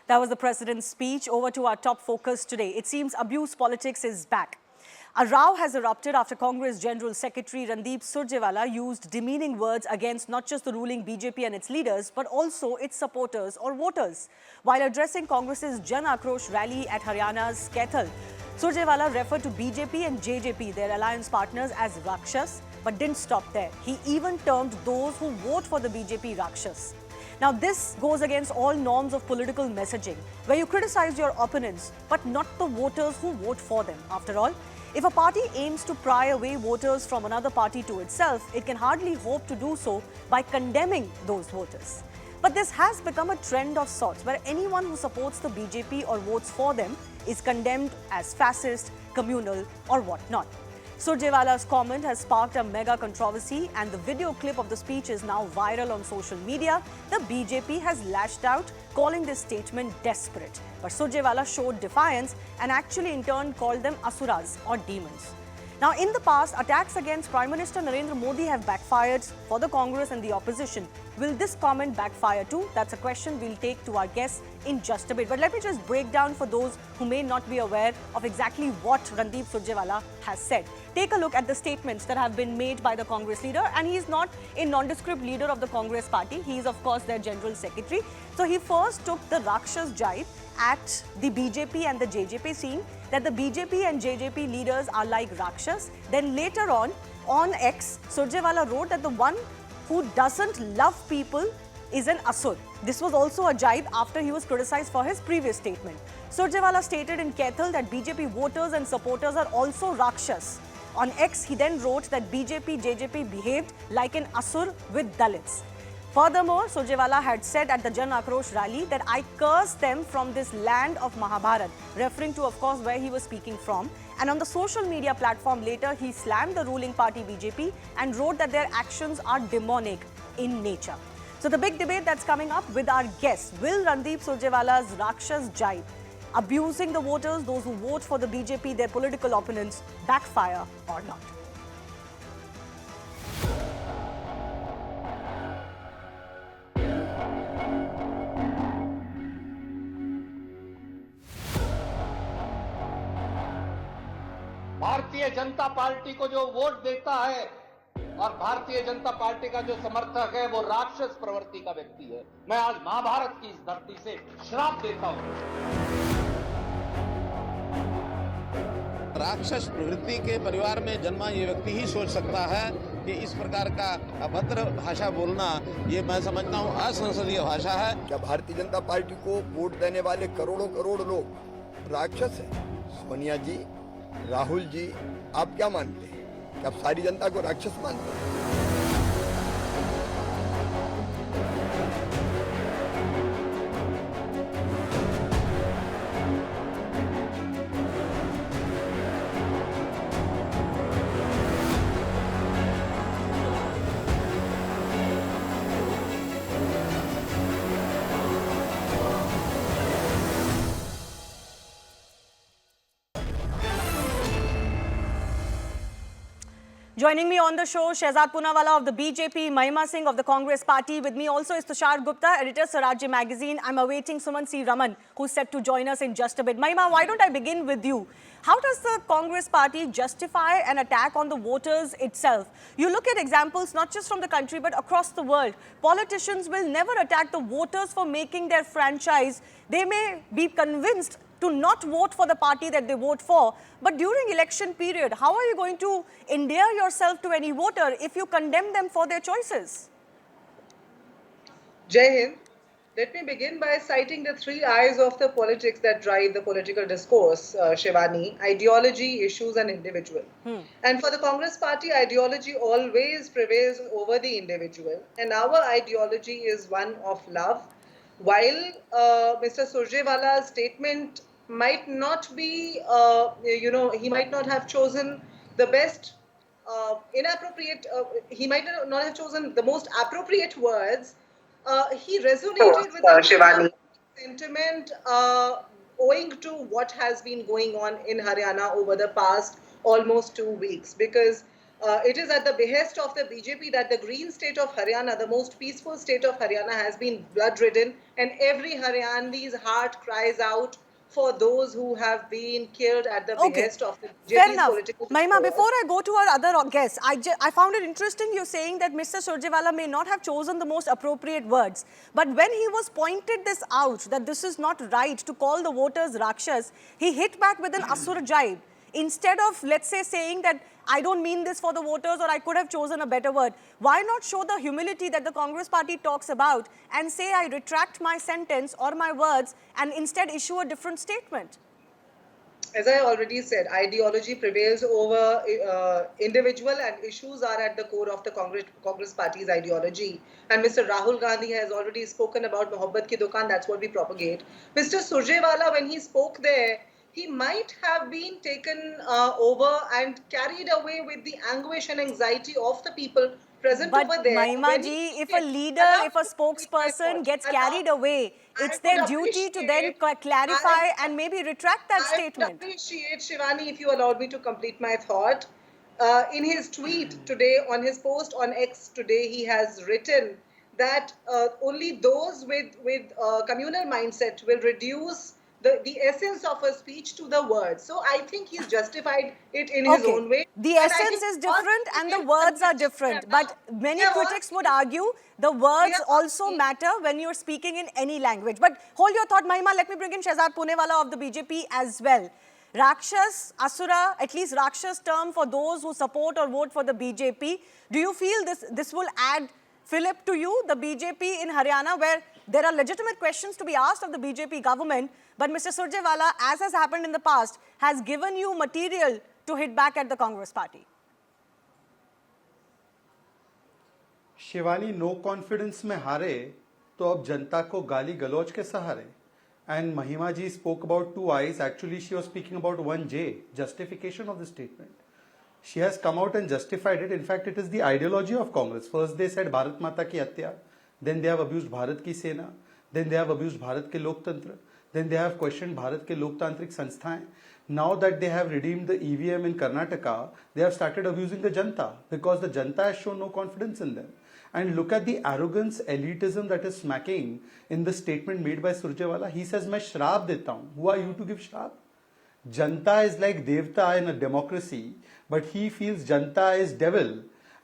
That was the president's speech. Over to our top focus today. It seems abuse politics is back. A row has erupted after Congress General Secretary Randeep Surjewala used demeaning words against not just the ruling BJP and its leaders, but also its supporters or voters. While addressing Congress's Jan Akrosh rally at Haryana's Kaithal, Surjewala referred to BJP and JJP, their alliance partners, as Rakshas, but didn't stop there. He even termed those who vote for the BJP Rakshas. Now, this goes against all norms of political messaging, where you criticize your opponents, but not the voters who vote for them. After all, if a party aims to pry away voters from another party to itself, it can hardly hope to do so by condemning those voters. But this has become a trend of sorts, where anyone who supports the BJP or votes for them is condemned as fascist, communal, or whatnot. Surjewala's comment has sparked a mega controversy, and the video clip of the speech is now viral on social media. The BJP has lashed out, calling this statement desperate. But Surjewala showed defiance and actually in turn called them asuras or demons. Now, in the past, attacks against Prime Minister Narendra Modi have backfired for the Congress and the opposition. Will this comment backfire too? That's a question we'll take to our guests in just a bit. But let me just break down for those who may not be aware of exactly what Randeep Surjewala has said. Take a look at the statements that have been made by the Congress leader, and he is not a nondescript leader of the Congress party. He is, of course, their general secretary. So he first took the Rakshas jibe at the BJP and the JJP, saying that the BJP and JJP leaders are like Rakshas. Then later on X, Surjewala wrote that the one who doesn't love people is an asur. This was also a jibe after he was criticized for his previous statement. Surjewala stated in Kaithal that BJP voters and supporters are also Rakshas. On X, he then wrote that BJP, JJP behaved like an asur with Dalits. Furthermore, Surjewala had said at the Jan Akrosh rally that I curse them from this land of Mahabharat, referring to, of course, where he was speaking from. And on the social media platform later, he slammed the ruling party BJP and wrote that their actions are demonic in nature. So the big debate that's coming up with our guests, will Randeep Surjewala's Rakshas jibe, abusing the voters, those who vote for the BJP, their political opponents, backfire or not? Bharatiya Janata party को जो vote देता है और Bharatiya Janata party का जो समर्थक है वो राक्षस प्रवृत्ति का व्यक्ति है। मैं आज महाभारत की इस धरती से श्राप देता हूं। राक्षस प्रवृत्ति के परिवार में जन्मा ये व्यक्ति ही सोच सकता है कि इस प्रकार का अभद्र भाषा बोलना, ये मैं समझता हूँ असंसदीय भाषा है। क्या भारतीय जनता पार्टी को वोट देने वाले करोड़ों करोड़ लोग राक्षस हैं? सोनिया जी, राहुल जी, आप क्या मानते हैं? क्या आप सारी जनता को राक्षस मानते हैं? Joining me on the show, Shehzad Poonawalla of the BJP, Mahima Singh of the Congress party. With me also is Tushar Gupta, editor, Swarajya magazine. I'm awaiting Suman C. Raman, who's set to join us in just a bit. Mahima, why don't I begin with you? How does the Congress party justify an attack on the voters itself? You look at examples not just from the country but across the world. Politicians will never attack the voters for making their franchise. They may be convinced to not vote for the party that they vote for. But during election period, how are you going to endear yourself to any voter if you condemn them for their choices? Jai Hind. Let me begin by citing the three I's of the politics that drive the political discourse, Shivani: ideology, issues and individual. And for the Congress party, ideology always prevails over the individual. And our ideology is one of love. While Mr. Surjewala's statement might not be, he might not have chosen the best he might not have chosen the most appropriate words. He resonated with the sentiment owing to what has been going on in Haryana over the past almost 2 weeks. Because It is at the behest of the BJP that the green state of Haryana, the most peaceful state of Haryana, has been blood-ridden, and every Haryani's heart cries out for those who have been killed at the Okay, behest of the fair BJP's enough. political Mahima, discourse. before I go to our other guests, I found it interesting you saying that Mr. Surjewala may not have chosen the most appropriate words. But when he was pointed this out, that this is not right to call the voters Rakshas, he hit back with an Asura jibe. Instead of, let's say, saying that I don't mean this for the voters or I could have chosen a better word, why not show the humility that the Congress party talks about and say I retract my sentence or my words and instead issue a different statement? As I already said, ideology prevails over individual, and issues are at the core of the Congress party's ideology. And Mr. Rahul Gandhi has already spoken about Mohabbat ki dukaan, that's what we propagate. Mr. Surjewala, when he spoke there, he might have been taken over and carried away with the anguish and anxiety of the people present But over there. Mahima When ji, he if a said, leader, "Allow if a me to complete my spokesperson thought. gets Allow- carried away, it's I their would duty to then appreciate- clarify I- and maybe retract that I would statement. appreciate, Shivani, if you allowed me to complete my thought. In his tweet today, on his post on X today, he has written that only those with communal mindset will reduce the essence of a speech to the words. So I think he's justified it in his Okay, own way. the And I essence think is all different and the Indians words are understand different. now. But many We are all critics would argue the words are also asking- matter when you're speaking in any language. But hold your thought, Mahima. Let me bring in Shehzad Poonawalla of the BJP as well. Rakshas, Asura, at least Rakshas term for those who support or vote for the BJP. Do you feel this will add fillip to you, the BJP in Haryana, where there are legitimate questions to be asked of the BJP government, but Mr. Surjewala, as has happened in the past, has given you material to hit back at the Congress party? Shivani no confidence में हारे तो अब जनता को गाली गलौज के सहारे and महिमा जी spoke about 2 eyes. Actually she was speaking about 1J, justification of the statement. She has come out and justified it. In fact, it is the ideology of Congress. First they said Bharat Mata ki hatya, then they have abused Bharat ki Sena, then they have abused Bharat ke Loktantra, then they have questioned Bharat ke Loktantrik Sansthaएं. Now that they have redeemed the EVM in Karnataka, they have started abusing the Janta because the Janta has shown no confidence in them. And look at the arrogance, elitism that is smacking in the statement made by Surjewala. He says, "मैं श्राप देता हूँ." Who are you to give श्राप? Janta is like Devta in a democracy, but he feels Janta is devil.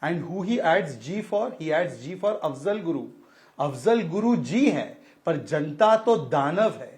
And who he adds G for? He adds G for Afzal Guru. Afzal Guru जी है, पर जनता तो दानव है,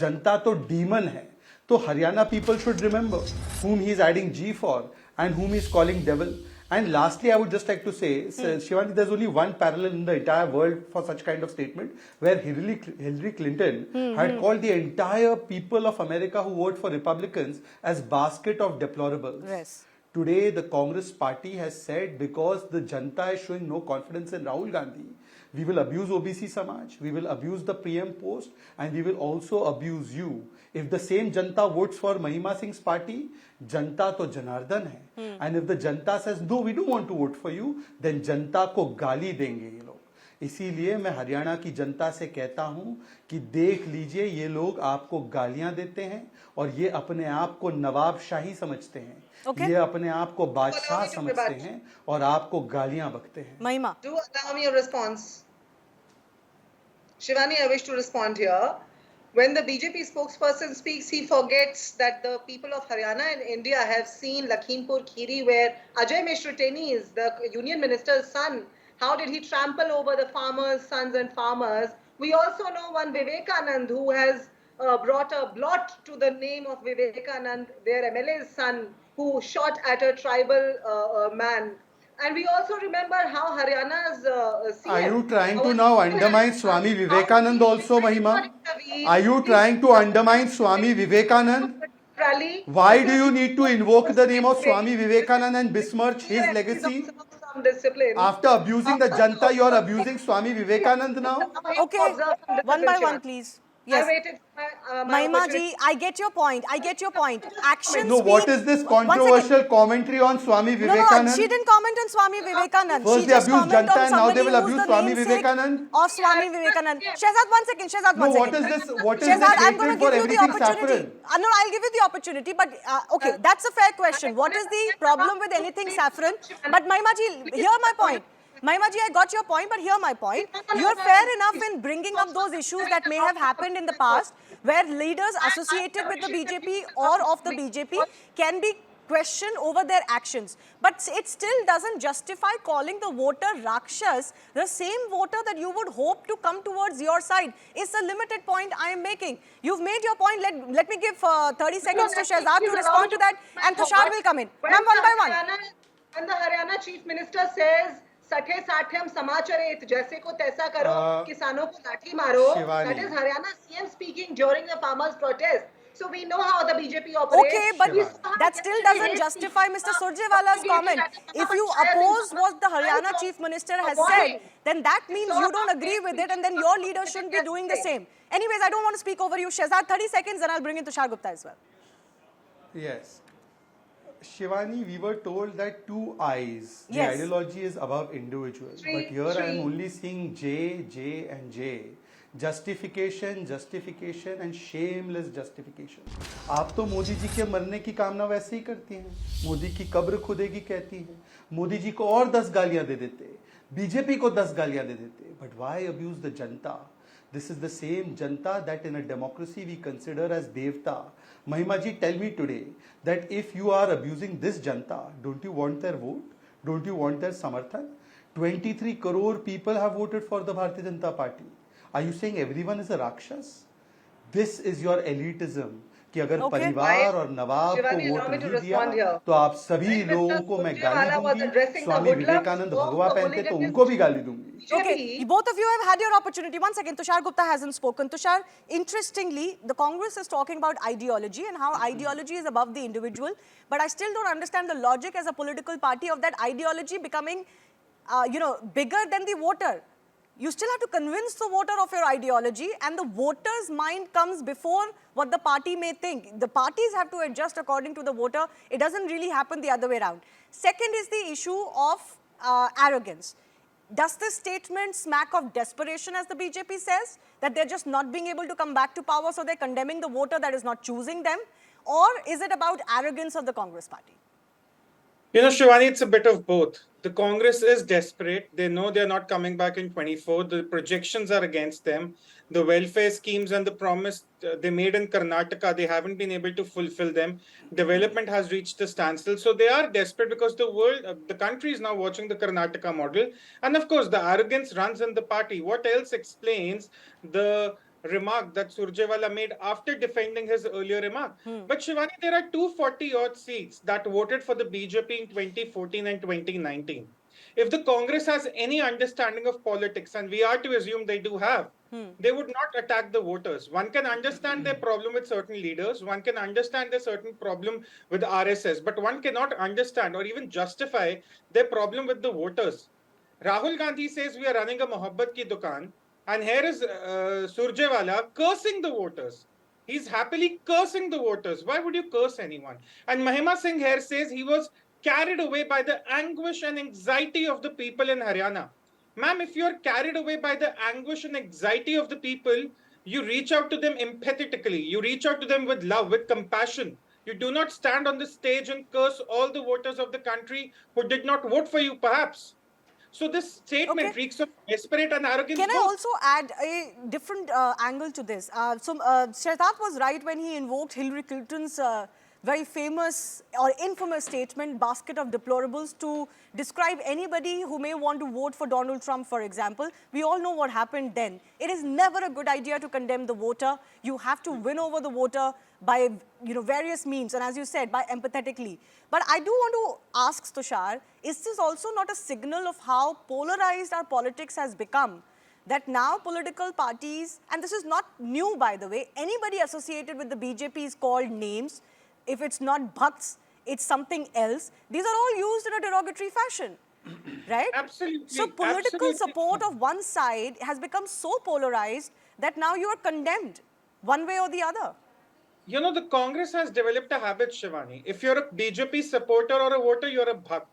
जनता तो डीमन है. तो Haryana people should remember whom he is adding G for and whom he is calling devil. And lastly, I would just like to say, Shivani, there's only one parallel in the entire world for such kind of statement, where Hillary Clinton had called the entire people of America who vote for Republicans as basket of deplorables. Yes. Today, the Congress party has said, because the Janta is showing no confidence in Rahul Gandhi, we will abuse OBC Samaj, we will abuse the PM post, and we will also abuse you. If the same Janta votes for Mahima Singh's party, Janta to Janardhan hai. And if the Janta says, no, we don't want to vote for you, then Janta ko gali denge ye log. इसीलिए मैं हरियाणा की जनता से कहता हूं कि देख लीजिए, ये लोग आपको गालियां देते हैं और ये अपने आप को नवाबशाही समझते हैं. Okay. ये अपने आप को बादशाह समझते हैं और आपको गालियां बकते हैं. Mahima. Do allow me a response. Shivani, I wish to respond here. When the BJP spokesperson speaks, he forgets that the people of Haryana and India have seen Lakhimpur Kheri, where Ajay Mishra Teni is the union minister's son. How did he trample over the farmers' sons and farmers? We also know one Vivekanand who has brought a blot to the name of Vivekanand, their MLA's son, who shot at a tribal man. And we also remember how Haryana's CM... Are you trying to now undermine Swami Vivekanand also, Mahima? Are you trying to undermine Swami Vivekanand? Why do you need to invoke the name of Swami Vivekanand and besmirch his legacy? After abusing the Janta, you are abusing Swami Vivekanand now? Okay, one by one, please. Yes. I waited for my Mahima opportunity. ji, I get your point. I get your point. Action No, speak. what is this One second. controversial commentary on Swami No, Vivekanand? she didn't comment on Swami Vivekanand. First She they just abused commented Janta on and now they somebody will who's abuse the Swami namesake Vivekanand. of Swami Vivekanand. Shehzad, 1 second. Shehzad, 1 No, second. what is Shehzad, this I'm going to hatred for give you the everything opportunity. saffron? No, I'll give you the opportunity. But okay, that's a fair question. What is the problem with anything saffron? But Mahima ji, hear my point. Mahima ji, I got your point, but hear my point. You're fair enough in bringing up those issues that may have happened in the past where leaders associated with the BJP or of the BJP can be questioned over their actions. But it still doesn't justify calling the voter Rakshas, the same voter that you would hope to come towards your side. It's a limited point I am making. You've made your point. Let me give 30 seconds to Shehzad to respond to that, and Tushar will come in. Ma'am, one by one. When the Haryana Chief Minister says, "सठे Sathe समाचरित जैसे को तैसा करो किसानों को लाठी मारो," that is Haryana CM speaking during the farmers' protest. So we know how the BJP operates. Okay, but that still doesn't justify Mr. Surjewala's comment. If you oppose what the Haryana Chief Minister has said, then that means you don't agree with it, and then your leader shouldn't be doing the same. Anyways, I don't want to speak over you. Shehzad, 30 seconds, then I'll bring in Tushar Gupta as well. Yes. Shivani, we were told that two eyes, the Yes. ideology is above individual. But here I am only seeing J, J and J. Justification, justification and shameless justification. आप तो मोदी जी के मरने की कामना वैसे ही करती हैं. मोदी की कब्र खुदेगी कहती हैं. मोदी जी को और 10 गालियां दे देते. बीजेपी को 10 गालियां दे देते. But why abuse the Janta? This is the same Janta that in a democracy we consider as Devta. Mahima ji, tell me today that if you are abusing this Janta, don't you want their vote? Don't you want their samarthan? 23 crore people have voted for the Bharatiya Janata Party. Are you saying everyone is a Rakshas? This is your elitism. कि अगर परिवार और नवाब को vote नहीं दिया तो आप सभी लोगों को मैं गाली दूंगी. स्वामी विवेकानंद भगवा पहनते तो उनको भी गाली दूंगी. Okay, both of you have had your opportunity. 1 second, Tushar Gupta hasn't spoken. Tushar, interestingly, the Congress is talking about ideology and how ideology is above the individual. But I still don't understand the logic as a political party of that ideology becoming, bigger than the voter. You still have to convince the voter of your ideology, and the voter's mind comes before what the party may think. The parties have to adjust according to the voter. It doesn't really happen the other way around. Second is the issue of arrogance. Does this statement smack of desperation, as the BJP says, that they're just not being able to come back to power, so they're condemning the voter that is not choosing them? Or is it about arrogance of the Congress party? You know, Shivani, it's a bit of both. The Congress is desperate. They know they're not coming back in 24. The projections are against them. The welfare schemes and the promise they made in Karnataka, they haven't been able to fulfill them. Development has reached a standstill. So they are desperate because the country is now watching the Karnataka model. And of course, the arrogance runs in the party. What else explains the remark that Surjewala made after defending his earlier remark? But Shivani, there are 240 odd seats that voted for the BJP in 2014 and 2019. If the Congress has any understanding of politics, and we are to assume they do have, they would not attack the voters. One can understand their problem with certain leaders. One can understand their certain problem with RSS, but one cannot understand or even justify their problem with the voters. Rahul Gandhi says we are running a Mohabbat ki dukan. And here is Surjewala cursing the voters. He's happily cursing the voters. Why would you curse anyone? And Mahima Singh here says he was carried away by the anguish and anxiety of the people in Haryana. Ma'am, if you're carried away by the anguish and anxiety of the people, you reach out to them empathetically. You reach out to them with love, with compassion. You do not stand on the stage and curse all the voters of the country who did not vote for you, perhaps. So this statement reeks of desperate and arrogance. Can I also add a different angle to this? Shehzad was right when he invoked Hillary Clinton's very famous or infamous statement, basket of deplorables, to describe anybody who may want to vote for Donald Trump, for example. We all know what happened then. It is never a good idea to condemn the voter. You have to win over the voter by various means, and as you said, by empathetically. But I do want to ask Tushar, is this also not a signal of how polarized our politics has become? That now political parties, and this is not new by the way, anybody associated with the BJP is called names. If it's not Bhakts, it's something else. These are all used in a derogatory fashion, right? Absolutely. So political support of one side has become so polarized that now you are condemned. one way or the other. You know, the Congress has developed a habit, Shivani. If you're a BJP supporter or a voter, you're a bhakt.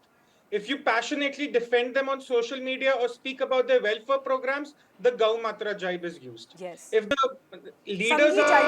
If you passionately defend them on social media or speak about their welfare programs, the Gau Matra jibe is used. Yes. If the leaders Sanghi are jibe